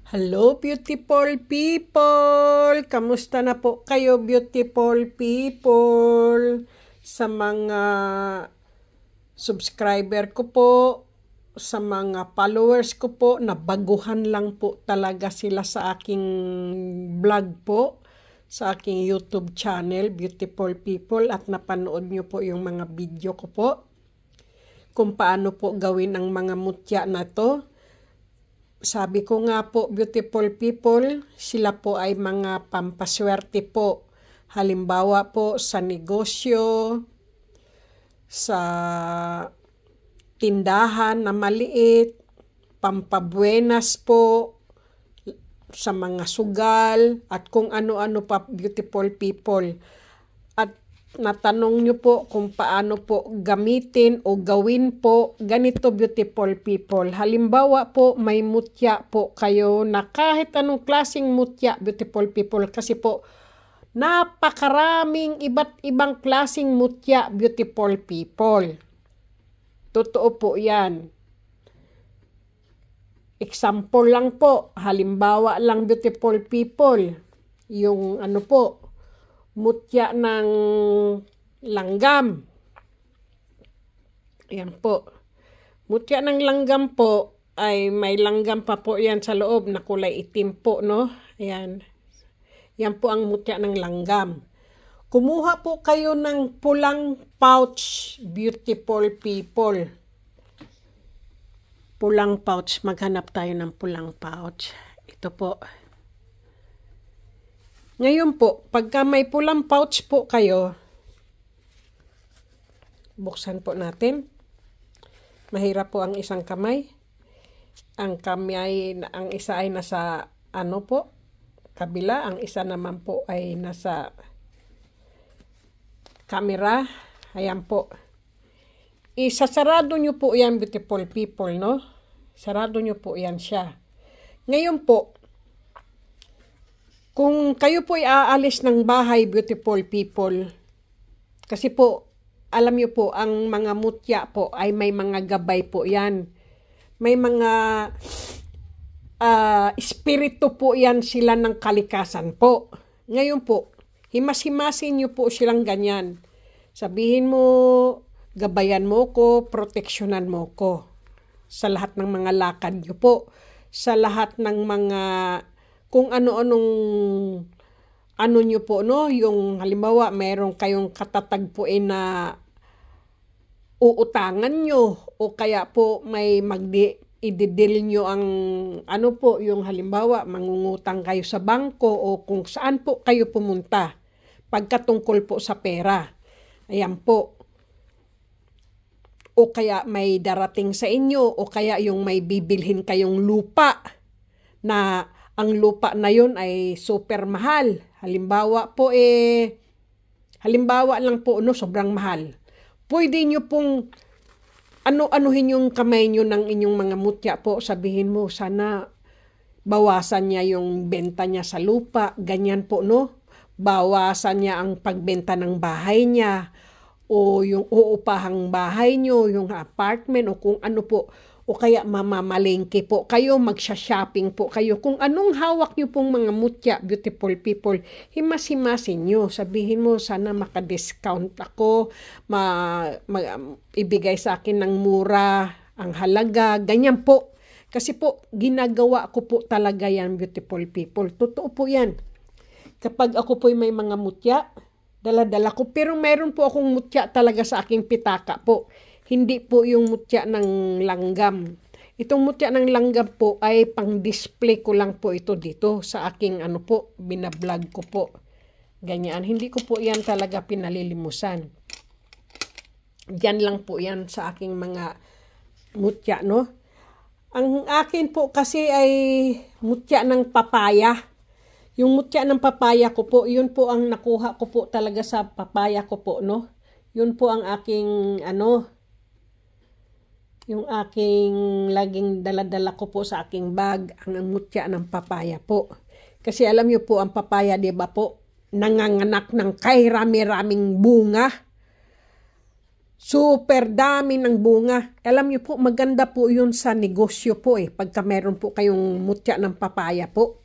Hello, beautiful people! Kamusta na po kayo, beautiful people? Sa mga subscriber ko po, sa mga followers ko po, nabaguhan lang po talaga sila sa aking vlog po, sa aking YouTube channel, Beautiful People, at napanood nyo po yung mga video ko po, kung paano po gawin ang mga mutya na to. Sabi ko nga po, beautiful people, sila po ay mga pampaswerte po. Halimbawa po sa negosyo, sa tindahan na maliit, pampabuenas po, sa mga sugal, at kung ano-ano pa, beautiful people. At natanong nyo po kung paano po gamitin o gawin po ganito, beautiful people. Halimbawa po, may mutya po kayo na kahit anong klaseng mutya, beautiful people, kasi po napakaraming iba't ibang klaseng mutya, beautiful people. Totoo po yan. Example lang po, halimbawa lang, beautiful people, yung ano po, mutya ng langgam. Ayan po. Mutya ng langgam po ay may langgam pa po yan sa loob na kulay itim po, no? Ayan. Yan po ang mutya ng langgam. Kumuha po kayo ng pulang pouch, beautiful people. Pulang pouch. Maghanap tayo ng pulang pouch. Ito po. Ngayon po, pagka may pulang pouch po kayo, buksan po natin. Mahirap po ang isang kamay. Ang isa ay nasa ano po, kabila. Ang isa naman po ay nasa camera. Ayan po. Isasarado nyo po yan, beautiful people, no? Sarado nyo po yan siya. Ngayon po, kung kayo po ay aalis ng bahay, beautiful people, kasi po, alam niyo po, ang mga mutya po ay may mga gabay po yan. May mga espiritu po yan sila ng kalikasan po. Ngayon po, himas-himasin niyo po silang ganyan. Sabihin mo, gabayan mo ko, proteksyonan mo ko. Sa lahat ng mga lakad niyo po. Sa lahat ng mga kung ano-anong ano nyo po, no? Yung halimbawa, mayroong kayong katatagpuin na uutangan nyo o kaya po may ididil nyo ang ano po, yung halimbawa, mangungutang kayo sa bangko o kung saan po kayo pumunta pagkatungkol po sa pera. Ayan po. O kaya may darating sa inyo o kaya yung may bibilhin kayong lupa na ang lupa na yun ay super mahal. Halimbawa po halimbawa lang po, no, sobrang mahal. Pwede nyo pong ano-anuhin yung kamay nyo ng inyong mga mutya po. Sabihin mo, sana bawasan niya yung benta niya sa lupa. Ganyan po, no? Bawasan niya ang pagbenta ng bahay niya o yung uupahang bahay nyo, yung apartment o kung ano po. O kaya mamamalengke po kayo, magsha-shopping po kayo. Kung anong hawak nyo pong mga mutya, beautiful people, himas-himasin nyo. Sabihin mo, sana maka-discount ako, ibigay sa akin ng mura ang halaga. Ganyan po. Kasi po, ginagawa ko po talaga yan, beautiful people. Totoo po yan. Kapag ako po may mga mutya, dala-dala ko. Pero meron po akong mutya talaga sa aking pitaka po. Hindi po yung mutya ng langgam. Itong mutya ng langgam po ay pang-display ko lang po ito dito sa aking ano po, binablog ko po. Ganyan. Hindi ko po yan talaga pinalilimusan. Diyan lang po yan sa aking mga mutya, no? Ang akin po kasi ay mutya ng papaya. Yung mutya ng papaya ko po, yun po ang nakuha ko po talaga sa papaya ko po, no? Yun po ang aking yung aking laging daladala ko po sa aking bag, ang mutya ng papaya po. Kasi alam niyo po, ang papaya, diba po, nanganganak ng kay rami-raming bunga. Super dami ng bunga. Alam niyo po, maganda po yun sa negosyo po pagka meron po kayong mutya ng papaya po.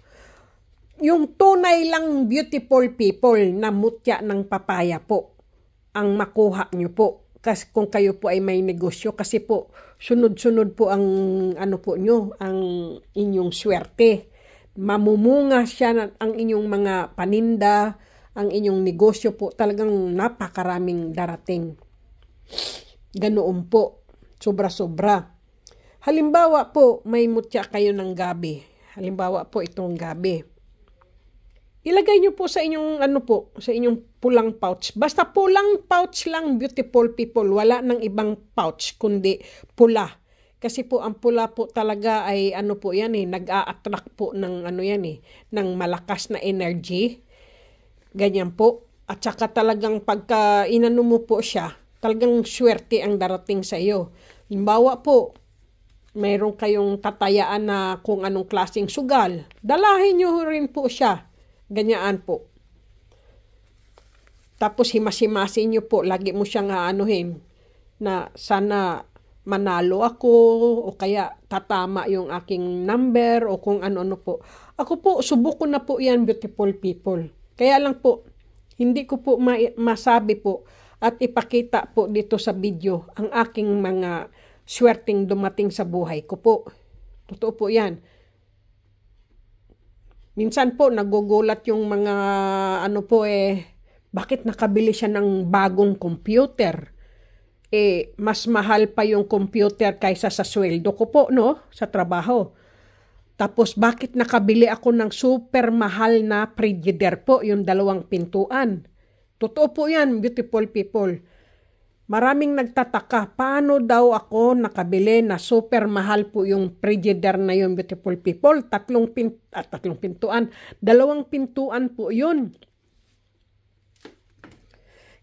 Yung tunay lang beautiful people na mutya ng papaya po ang makuha niyo po. Kasi kung kayo po ay may negosyo, kasi po sunod-sunod po ang ano po nyo, ang inyong swerte. Mamumunga siya ang inyong mga paninda, ang inyong negosyo po, talagang napakaraming darating. Ganoon po, sobra-sobra. Halimbawa po, may mutya kayo ng gabi. Halimbawa po itong gabi. Ilagay nyo po sa inyong sa inyong pulang pouch. Basta pulang pouch lang, beautiful people. Wala nang ibang pouch kundi pula. Kasi po ang pula po talaga ay po yan nag-a-attract po ng ng malakas na energy. Ganyan po. At saka talagang pagka inano mo po siya, talagang swerte ang darating sa iyo. Halimbawa po, mayroon kayong tatayaan na kung anong klaseng sugal. Dalahin nyo rin po siya. Ganyaan po. Tapos himas-himasin nyo po. Lagi mo siyang aanuhin na sana manalo ako o kaya tatama yung aking number o kung ano-ano po. Ako po, subok ko na po yan, beautiful people. Kaya lang po, hindi ko po masabi po at ipakita po dito sa video ang aking mga swerteng dumating sa buhay ko po. Totoo po yan. Minsan po nagugulat yung mga bakit nakabili siya ng bagong computer? Mas mahal pa yung computer kaysa sa sweldo ko po, no? Sa trabaho. Tapos bakit nakabili ako ng super mahal na frigider po, yung 2 pintuan? Totoo po yan, beautiful people. Maraming nagtataka, paano daw ako nakabili na super mahal po yung frigider na yun, beautiful people? 3 pintuan. 2 pintuan po yun.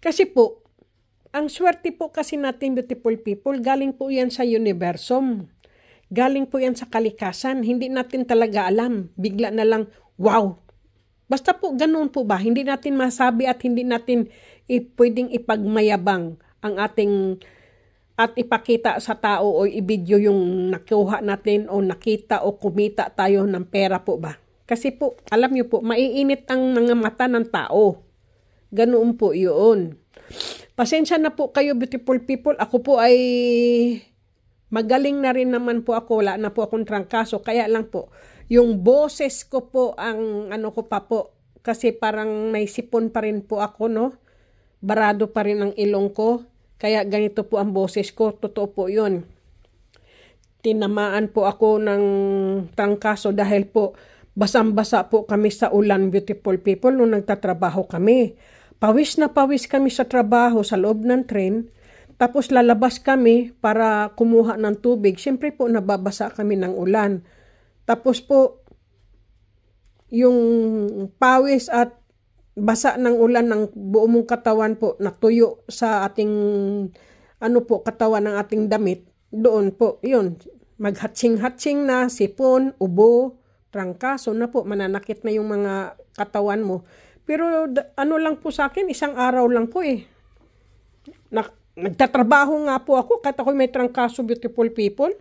Kasi po, ang swerte po kasi natin, beautiful people, galing po yan sa universum. Galing po yan sa kalikasan. Hindi natin talaga alam. Bigla na lang, wow! Basta po, ganun po ba? Hindi natin masabi at hindi natin pwedeng ipagmayabang ang ating at ipakita sa tao o i-video yung nakuha natin o nakita o kumita tayo ng pera po ba? Kasi po, alam niyo po, maiinit ang mga mata ng tao. Ganoon po yun. Pasensya na po kayo, beautiful people. Ako po ay magaling na rin naman po ako. Wala na po akong trangkaso. Kaya lang po, yung boses ko po ang ko pa po. Kasi parang may sipon pa rin po ako, no? Barado pa rin ang ilong ko. Kaya ganito po ang boses ko. Totoo po yun. Tinamaan po ako ng trangkaso dahil po basang-basa po kami sa ulan, beautiful people, nung nagtatrabaho kami. Pawis na pawis kami sa trabaho sa loob ng tren. Tapos lalabas kami para kumuha ng tubig. Siyempre po nababasa kami ng ulan. Tapos po yung pawis at basa ng ulan ng buo mong katawan po natuyo sa ating katawan ng ating damit. Doon po, yun, maghatsing-hatsing na, sipon, ubo, trangkaso na po, mananakit na yung mga katawan mo. Pero lang po sa akin, 1 araw lang po nagtatrabaho nga po ako kahit ako may trangkaso, beautiful people.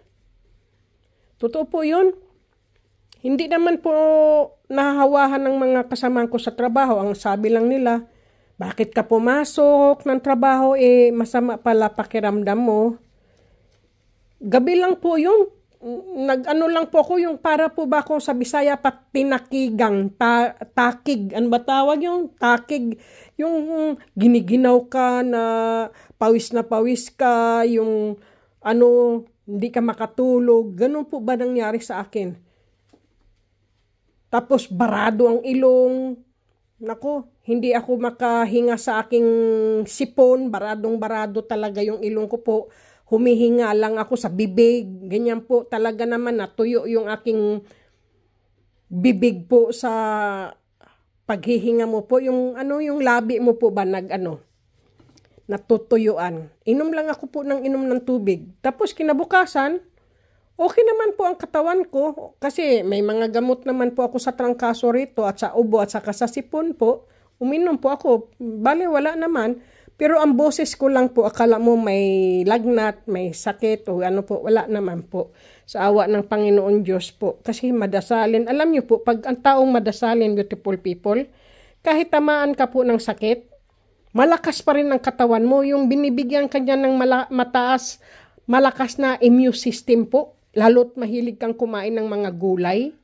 Totoo po yun. Hindi naman po nahahawahan ng mga kasamahan ko sa trabaho. Ang sabi lang nila, bakit ka pumasok ng trabaho, masama pala pakiramdam mo. Gabi lang po yun. Lang po ako yung para po ba ako sa Bisaya tinakigang, takig. Ano ba tawag yung takig? Yung giniginaw ka na pawis ka, yung hindi ka makatulog. Ganun po ba nangyari sa akin? Tapos barado ang ilong. Nako, hindi ako makahinga sa aking sipon. Baradong-barado talaga yung ilong ko po. Humihinga lang ako sa bibig. Ganyan po talaga naman natuyo yung aking bibig po sa paghihinga mo po. Yung yung labi mo po ba natutuyuan. Inom lang ako po ng tubig. Tapos kinabukasan, okay naman po ang katawan ko. Kasi may mga gamot naman po ako sa trangkaso rito at sa ubo at saka sa sipon po. Uminom po ako. Bale, wala naman. Pero ang boses ko lang po, akala mo may lagnat, may sakit o ano po, wala naman po. Sa awa ng Panginoon Diyos po. Kasi madasalin, alam niyo po, pag ang taong madasalin, beautiful people, kahit tamaan ka po ng sakit, malakas pa rin ang katawan mo. Yung binibigyan ka niya ng malakas na immune system po. Lalo't mahilig kang kumain ng mga gulay.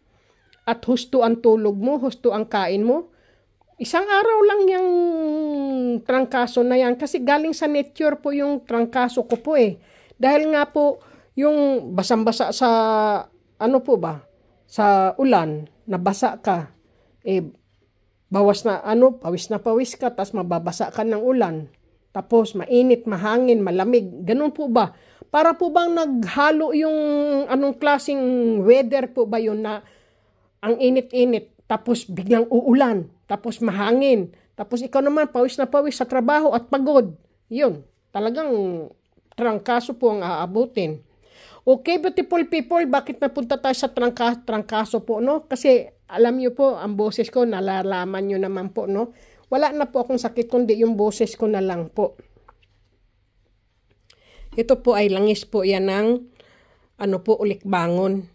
At husto ang tulog mo, husto ang kain mo. Isang araw lang yung trangkaso na yan. Kasi galing sa nature po yung trangkaso ko po eh. Dahil nga po, yung basang-basa sa, ano po ba, sa ulan, nabasa ka, pawis na pawis ka, tapos mababasa ka ng ulan. Tapos mainit, mahangin, malamig. Ganun po ba? Para po bang naghalo yung anong klaseng weather po ba yun na ang init-init, tapos biglang uulan, tapos mahangin, tapos ikaw naman pawis na pawis sa trabaho at pagod. Yun, talagang trangkaso po ang aabutin. Okay, beautiful people, bakit napunta tayo sa trangkaso po, no? Kasi alam niyo po, ang boses ko, nalalaman niyo naman po, no? Wala na po akong sakit, kundi yung boses ko na lang po. Ito po ay langis po yan ng, ulikbangon.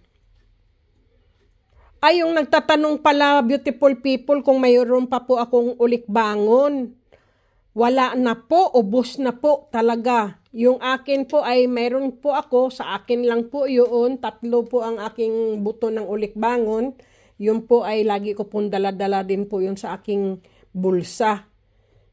Ay, yung nagtatanong pala, beautiful people, kung mayroon pa po akong ulikbangon. Wala na po, ubos na po talaga. Yung akin po ay mayroon po ako, sa akin lang po yun, 3 po ang aking buto ng ulikbangon. Yun po ay lagi ko pong dala-dala din po yun sa aking bulsa.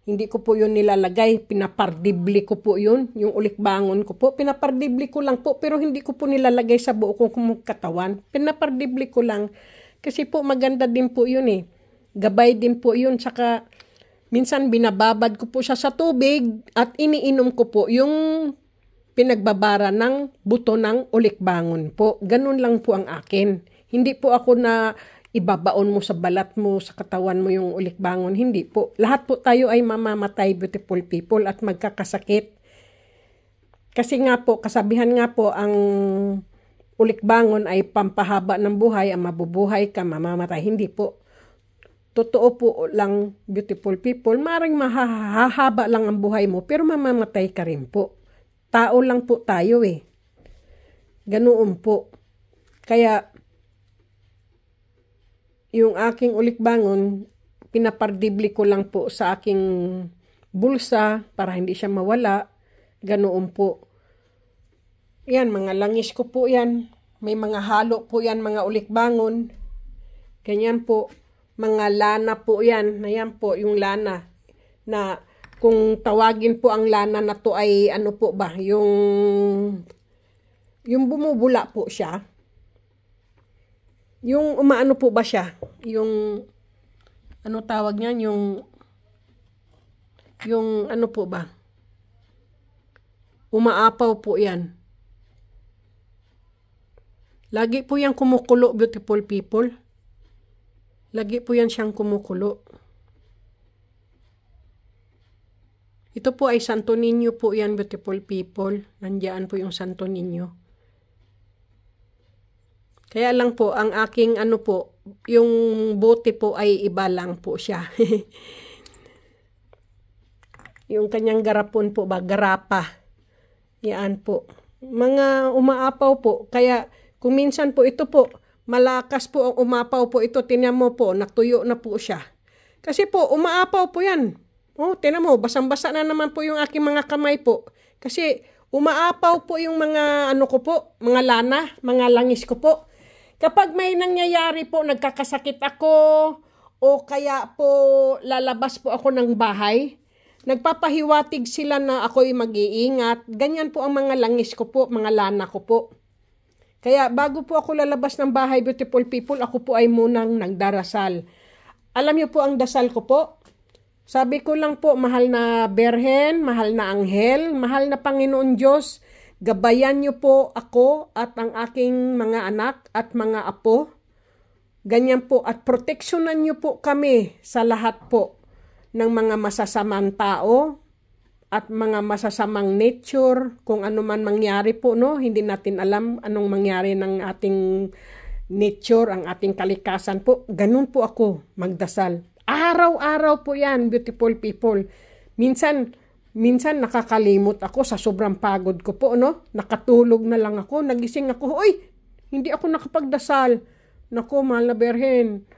Hindi ko po yun nilalagay, pinapardibli ko po yun, yung ulikbangon ko po. Pinapardibli ko lang po, pero hindi ko po nilalagay sa buo kong katawan. Pinapardibli ko lang, kasi po maganda din po yun eh. Gabay din po yun, saka minsan binababad ko po siya sa tubig at iniinom ko po yung pinagbabara ng buto ng ulikbangon po. Ganun lang po ang akin. Hindi po ako na ibabaon mo sa balat mo, sa katawan mo yung ulikbangon. Hindi po. Lahat po tayo ay mamamatay, beautiful people, at magkakasakit. Kasi nga po, kasabihan nga po, ang ulikbangon ay pampahaba ng buhay, ang mabubuhay ka, mamamatay. Hindi po. Totoo po lang, beautiful people, maring mahahaba lang ang buhay mo, pero mamamatay ka rin po. Tao lang po tayo eh. Ganoon po. Kaya, yung aking ulikbangon, pinapardibli ko lang po sa aking bulsa para hindi siya mawala. Ganoon po. Yan, mga langis ko po yan. May mga halo po yan, mga ulikbangon. Ganyan po. Mga lana po yan. Ayan po, yung lana. Na kung tawagin po ang lana na to ay ano po ba? Yung bumubula po siya. Yung umaano po ba siya? Yung ano tawag niyan? Yung ano po ba? Umaapaw po yan. Lagi po yan kumukulo, beautiful people. Lagi po yan siyang kumukulo. Ito po ay Santo Niño po yan, beautiful people. Nandiyan po yung Santo Niño. Kaya lang po, ang aking ano po, yung bote po ay iba lang po siya. Yung kanyang garapon po ba, garapa. Yan po. Mga umaapaw po. Kaya kung minsan po ito po, malakas po ang umapaw po ito. Tingnan mo po, natuyo na po siya. Kasi po, umaapaw po yan. Oh, tingnan mo, basang-basa na naman po yung aking mga kamay po. Kasi umaapaw po yung mga ano ko po, mga lana, mga langis ko po. Kapag may nangyayari po, nagkakasakit ako, o kaya po lalabas po ako ng bahay, nagpapahiwatig sila na ako'y mag-iingat. Ganyan po ang mga langis ko po, mga lana ko po. Kaya bago po ako lalabas ng bahay, beautiful people, ako po ay munang nagdarasal. Alam niyo po ang dasal ko po? Sabi ko lang po, mahal na Berhen, mahal na Anghel, mahal na Panginoon Diyos, gabayan niyo po ako at ang aking mga anak at mga apo. Ganyan po, at proteksyonan niyo po kami sa lahat po ng mga masasamang tao at mga masasamang nature, kung ano man mangyari po, no? Hindi natin alam anong mangyari ng ating nature, ang ating kalikasan po. Ganun po ako magdasal. Araw-araw po yan, beautiful people. Minsan, minsan nakakalimot ako sa sobrang pagod ko po, no? Nakatulog na lang ako, nagising ako, oy, hindi ako nakapagdasal. Naku, mahal na Berhen,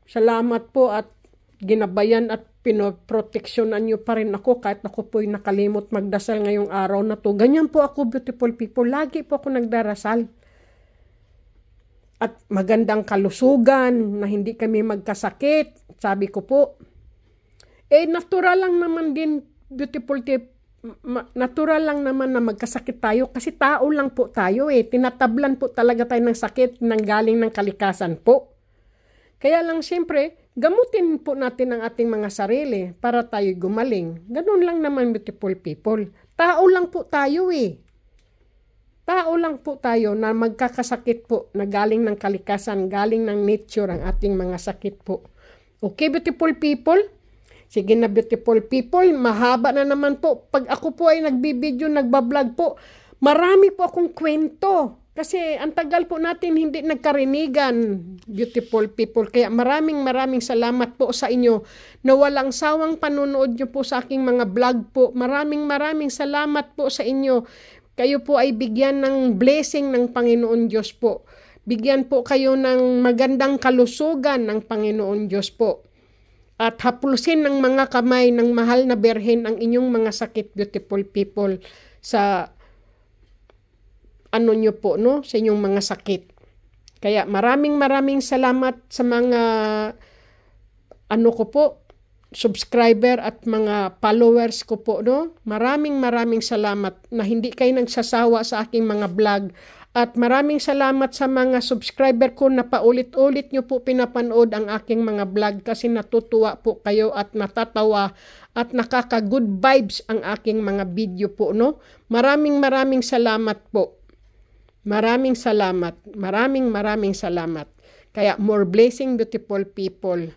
salamat po at ginabayan at pinoproteksyonan niyo pa rin ako kahit ako po'y nakalimot magdasal ngayong araw na to. Ganyan po ako, beautiful people. Lagi po ako nagdarasal. At magandang kalusugan, na hindi kami magkasakit. Sabi ko po, natural lang naman din, beautiful tip, natural lang naman na magkasakit tayo kasi tao lang po tayo tinatablan po talaga tayo ng sakit nang galing ng kalikasan po. Kaya lang siyempre, gamutin po natin ang ating mga sarili para tayo gumaling. Ganun lang naman, beautiful people. Tao lang po tayo Tao lang po tayo na magkakasakit po na galing ng kalikasan, galing ng nature ang ating mga sakit po. Okay, beautiful people? Sige na, beautiful people, mahaba na naman po. Pag ako po ay nagbibideo, nagbablog po, marami po akong kwento. Kasi ang tagal po natin hindi nagkarinigan, beautiful people. Kaya maraming salamat po sa inyo na walang sawang panunood nyo po sa aking mga vlog po. Maraming salamat po sa inyo. Kayo po ay bigyan ng blessing ng Panginoon Diyos po. Bigyan po kayo ng magandang kalusugan ng Panginoon Diyos po. At haplusin ng mga kamay ng mahal na Berhen ang inyong mga sakit, beautiful people, sa nyo po, no? Sa inyong mga sakit. Kaya maraming salamat sa mga ko po, subscriber at mga followers ko po, no? Maraming salamat na hindi kayo nagsasawa sa aking mga vlog. At maraming salamat sa mga subscriber ko na paulit-ulit nyo po pinapanood ang aking mga vlog kasi natutuwa po kayo at natatawa at nakaka-good vibes ang aking mga video po, no? Maraming salamat po. Maraming salamat. Kaya more blessing, beautiful people.